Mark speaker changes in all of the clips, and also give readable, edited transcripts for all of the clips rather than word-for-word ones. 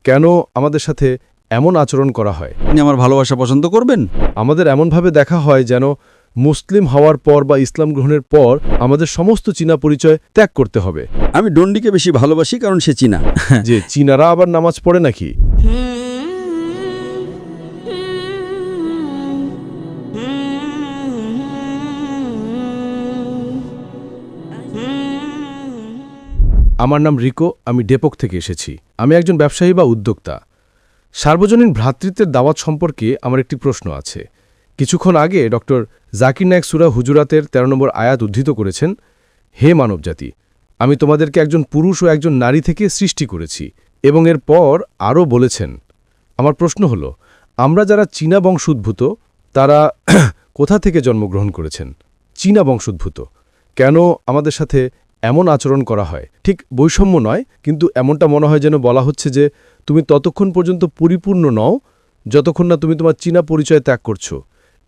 Speaker 1: কেন আমাদের সাথে এমন আচরণ করা হয়?
Speaker 2: আপনি আমার ভালোবাসা পছন্দ করবেন?
Speaker 1: আমাদের এমনভাবে দেখা হয় যেন মুসলিম হওয়ার পর বা ইসলাম গ্রহণের পর আমাদের সমস্ত চীনা পরিচয় ত্যাগ করতে হবে।
Speaker 2: আমি ডন্ডিকে বেশি ভালোবাসি কারণ সে চীনা।
Speaker 1: যে চীনারা আবার নামাজ পড়ে নাকি? আমার নাম রিকো, আমি ডেপোক থেকে এসেছি। আমি একজন ব্যবসায়ী বা উদ্যোক্তা। সার্বজনীন ভ্রাতৃত্বের দাওয়াত সম্পর্কে আমার একটি প্রশ্ন আছে। কিছুক্ষণ আগে ডক্টর জাকির নায়েক সূরা হুজুরাতের ১৩ নম্বর আয়াত উদ্ধৃত করেছেন, হে মানবজাতি, আমি তোমাদেরকে একজন পুরুষ ও একজন নারী থেকে সৃষ্টি করেছি। এবং এরপর আরও বলেছেন। আমার প্রশ্ন হল, আমরা যারা চীনা বংশোদ্ভূত তারা কোথা থেকে জন্মগ্রহণ করেছেন? চীনা বংশোদ্ভূত। কেন আমাদের সাথে এমন আচরণ করা হয়? ঠিক বৈষম্য নয়, কিন্তু এমনটা মনে হয় যেন বলা হচ্ছে যে তুমি ততক্ষণ পর্যন্ত পরিপূর্ণ নও যতক্ষণ না তুমি তোমার চীনা পরিচয় ত্যাগ করছো।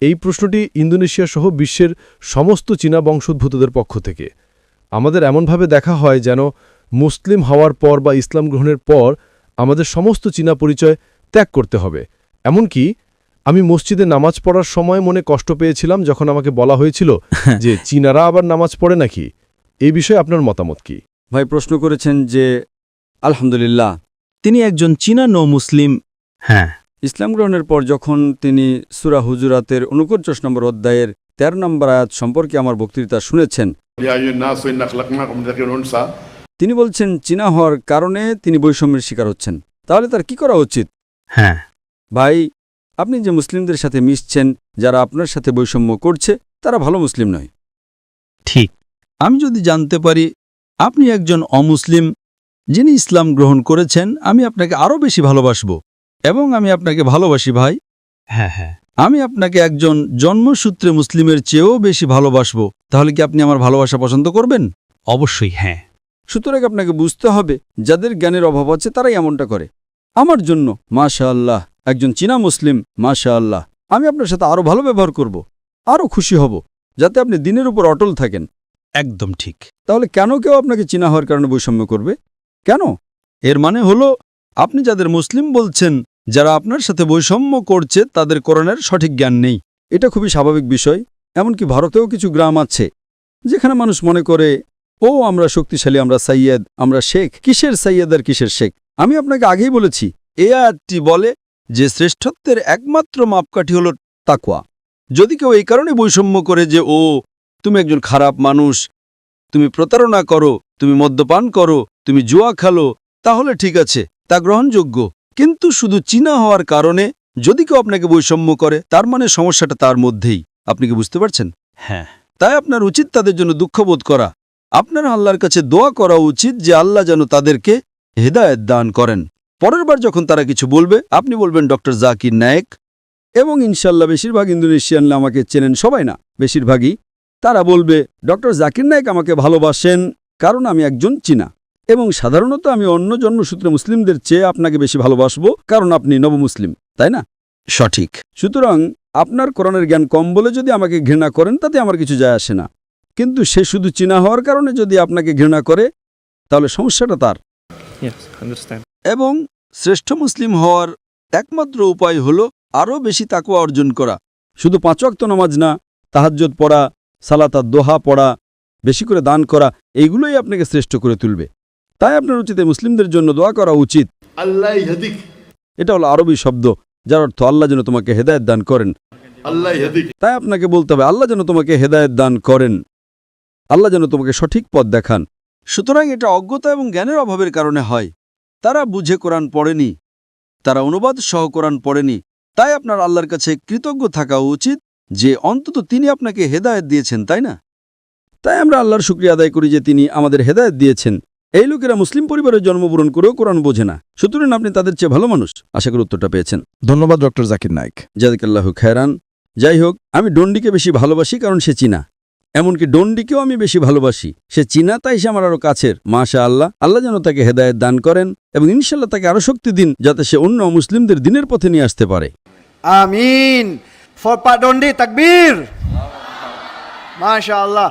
Speaker 1: এই প্রশ্নটি ইন্দোনেশিয়া সহ বিশ্বের সমস্ত চীনা বংশোদ্ভূতদের পক্ষ থেকে। আমাদের এমনভাবে দেখা হয় যেন মুসলিম হওয়ার পর বা ইসলাম গ্রহণের পর আমাদের সমস্ত চীনা পরিচয় ত্যাগ করতে হবে। এমনকি আমি মসজিদে নামাজ পড়ার সময় মনে কষ্ট পেয়েছিলাম যখন আমাকে বলা হয়েছিল যে চীনারা আবার নামাজ পড়ে নাকি। এই বিষয়ে আপনার মতামত কি?
Speaker 2: ভাই প্রশ্ন করেছেন যে আলহামদুলিল্লাহ
Speaker 3: তিনি একজন চীনা নৌ মুসলিম। হ্যাঁ,
Speaker 2: ইসলাম গ্রহণের পর যখন তিনি সূরা হুজুরাতের ৪৯ নম্বর অধ্যায়ের ১৩ নম্বর আয়াত সম্পর্কে আমার বক্তৃতা শুনেছেন, তিনি বলছেন চীনা হওয়ার কারণে তিনি বৈষম্যের শিকার হচ্ছেন। তাহলে তার কি করা উচিত?
Speaker 3: হ্যাঁ,
Speaker 2: ভাই, আপনি যে মুসলিমদের সাথে মিশছেন, যারা আপনার সাথে বৈষম্য করছে, তারা ভালো মুসলিম নয়।
Speaker 3: ঠিক। আমি যদি জানতে পারি আপনি একজন অমুসলিম যিনি ইসলাম গ্রহণ করেছেন, আমি আপনাকে আরও বেশি ভালোবাসব। এবং আমি আপনাকে ভালোবাসি ভাই। হ্যাঁ হ্যাঁ, আমি আপনাকে একজন জন্মসূত্রে মুসলিমের চেয়েও বেশি ভালোবাসব। তাহলে কি আপনি আমার ভালোবাসা পছন্দ করবেন? অবশ্যই হ্যাঁ।
Speaker 2: সুতরাং আপনাকে বুঝতে হবে, যাদের জ্ঞানের অভাব আছে তারাই এমনটা করে। আমার জন্য মাশাআল্লাহ একজন চীনা মুসলিম, মাশাআল্লাহ, আমি আপনার সাথে আরও ভালো ব্যবহার করব, আরও খুশি হব, যাতে আপনি দিনের উপর অটল থাকেন।
Speaker 3: একদম ঠিক।
Speaker 2: তাহলে কেন কেউ আপনাকে চীনা হওয়ার কারণে বৈষম্য করবে? কেন?
Speaker 3: এর মানে হলো আপনি যাদের মুসলিম বলছেন, যারা আপনার সাথে বৈষম্য করছে তাদের কোরআনের সঠিক জ্ঞান নেই।
Speaker 2: এটা খুবই স্বাভাবিক বিষয়। এমনকি ভারতেও কিছু গ্রাম আছে যেখানে মানুষ মনে করে, ও আমরা শক্তিশালী, আমরা সাইয়েদ, আমরা শেখ। কিসের সাইয়েদ আর কিসের শেখ? আমি আপনাকে আগেই বলেছি,
Speaker 3: এ আয়াতটি বলে যে শ্রেষ্ঠত্বের একমাত্র মাপকাঠি হল তাকওয়া। যদি কেউ এই কারণে বৈষম্য করে যে ও তুমি একজন খারাপ মানুষ, তুমি প্রতারণা করো, তুমি মদ্যপান করো, তুমি জুয়া খেলো, তাহলে ঠিক আছে, তা গ্রহণযোগ্য। কিন্তু শুধু চীনা হওয়ার কারণে যদি কেউ আপনাকে বৈষম্য করে, তার মানে সমস্যাটা তার মধ্যেই। আপনি কি বুঝতে পারছেন?
Speaker 2: হ্যাঁ,
Speaker 3: তাই আপনার উচিত তাদের জন্য দুঃখবোধ করা। আপনার আল্লাহর কাছে দোয়া করা উচিত যে আল্লাহ যেন তাদেরকে হেদায়েত দান করেন। পরের বার যখন তারা কিছু বলবে, আপনি বলবেন ডক্টর জাকির নায়েক।
Speaker 2: এবং ইনশাল্লাহ বেশিরভাগ ইন্দোনেশিয়ানরা আমাকে চেনেন, সবাই না, বেশিরভাগই। তারা বলবে ডক্টর জাকির নায়েক আমাকে ভালোবাসেন কারণ আমি একজন চীনা। এবং সাধারণত আমি অন্য জন্মসূত্রে মুসলিমদের চেয়ে আপনাকে বেশি ভালোবাসবো কারণ আপনি নবমুসলিম, তাই না?
Speaker 3: সঠিক।
Speaker 2: সুতরাং আপনার কোরআনের জ্ঞান কম বলে যদি আমাকে ঘৃণা করেন, তাতে আমার কিছু যায় আসে না। কিন্তু সে শুধু চীনা হওয়ার কারণে যদি আপনাকে ঘৃণা করে, তাহলে সমস্যাটা তার।
Speaker 3: এবং শ্রেষ্ঠ মুসলিম হওয়ার একমাত্র উপায় হল আরও বেশি তাকওয়া অর্জন করা।
Speaker 2: শুধু ৫ ওয়াক্ত নামাজ না, তাহাজ্জুদ পড়া, সালাত দোহা পড়া, বেশি করে দান করা, এইগুলোই আপনাকে শ্রেষ্ঠ করে তুলবে। তাই আপনার উচিত মুসলিমদের জন্য দোয়া করা উচিত।
Speaker 4: আল্লাহ ইহদিক।
Speaker 2: এটা হলো আরবি শব্দ, যার অর্থ আল্লাহ যেন তোমাকে হেদায়েত দান করেন।
Speaker 4: আল্লাহ ইহদিক।
Speaker 2: তাই আপনাকে বলতে হবে আল্লাহ যেন তোমাকে হেদায়েত দান করেন, আল্লাহ যেন তোমাকে সঠিক পথ দেখান।
Speaker 3: সুতরাং এটা অজ্ঞতা এবং জ্ঞানের অভাবের কারণে হয়। তারা বুঝে কোরআন পড়েনি, তারা অনুবাদ সহ কোরআন পড়েনি। তাই আপনার আল্লাহর কাছে কৃতজ্ঞ থাকা উচিত যে অন্তত তিনি আপনাকে হেদায়েত দিয়েছেন, তাই না?
Speaker 2: তাই আমরা আল্লাহর শুকরিয়া আদায় করি যে তিনি আমাদের হেদায়েত দিয়েছেন। এই লোকেরা মুসলিম পরিবারে জন্মগ্রহণ করেও কোরআন বোঝে না। সুতরাং আপনি তাদের চেয়ে ভালো মানুষ। আশা করি উত্তরটা পেয়েছেন।
Speaker 1: ধন্যবাদ ডক্টর জাকির নায়েক।
Speaker 2: জাযাকাল্লাহু খায়রান। যাই হোক, আমি ডন্ডিকে বেশি ভালোবাসি কারণ সে চীনা। এমনকি ডন্ডিকেও আমি বেশি ভালোবাসি। সে চীনা, তাই সে আমার আরও কাছের। মাশাআল্লাহ, আল্লাহ যেন তাকে হেদায়েত দান করেন এবং ইনশাল্লাহ তাকে আরও শক্তি দিন যাতে সে অন্য মুসলিমদের দিনের পথে নিয়ে আসতে পারে।
Speaker 5: আমিন। For Pak Dondi, takbir. Masya Allah.